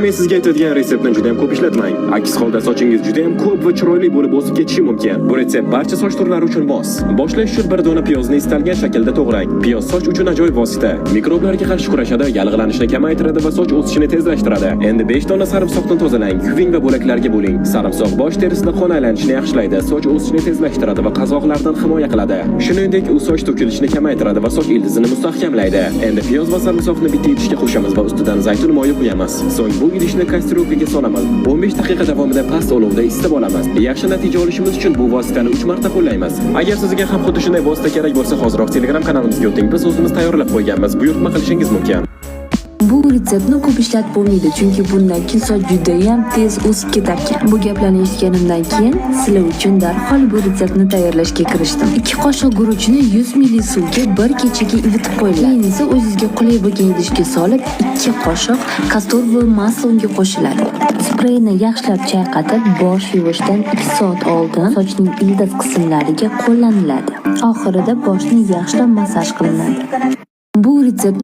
Men sizga aytadigan retseptni juda ham ko'p ishlatmang. Aks holda sochingiz juda ham ko'p va chiroyli bo'lib o'sib ketishi mumkin. Bu retsept barcha soch turlari uchun mos. Boshlash uchun bir dona piyozni istalgan shaklda to'g'rang. Piyoz soch uchun ajoyib vosita. Mikroblarga qarshi kurashadi, yallig'lanishni kamaytiradi va soch o'sishini tezlashtiradi. Endi 5 dona sarimsoqni tozalang, yuving va bo'laklarga bo'ling. Sarimsoq bosh terisida qon aylanishini yaxshilaydi, soch o'sishini tezlashtiradi va qazoqlardan himoya qiladi. Shuningdek, u soch to'kilishini kamaytiradi va soch ildizini mustahkamlaydi. Endi piyoz va sarimsoqni bitta idishga qo'shamiz va ustidan zaytun moyi quyamiz. So'ng bu idishni kastrulkaga solamiz. 15 daqiqa davomida past olovda isitib olamiz. Yaxshi natija olishimiz uchun bu vositani 3 marta qo'llaymiz. Agar sizga ham xuddi shunday vosita kerak bo'lsa, hozirroq Telegram kanalimizga o'ting. Biz o'zimiz tayyorlab qo'yganmiz. Buyurtma qilishingiz mumkin. Bu retseptni ko'p ishlatib bo'lmaydi, chunki bundan keyin soch juda ham tez o'sib ketar ekan. Bu gaplarni eshitganimdan keyin sizlar uchun darhol bu retseptni tayyorlashga kirishdim. 2 qoshiq guruchni 100 ml suvga bir kechaga ivitib qo'yiladi. Keyin esa o'zingizga qulay bo'lgan idishga solib, 2 qoshiq kastorva maslo unga qo'shiladi. Spreyni yaxshilab chayqatib, bosh yuvishdan 2 soat oldin sochning ildiz qismlariga qo'llaniladi. Oxirida boshni yaxshilab massaj qilinadi. Bu retsept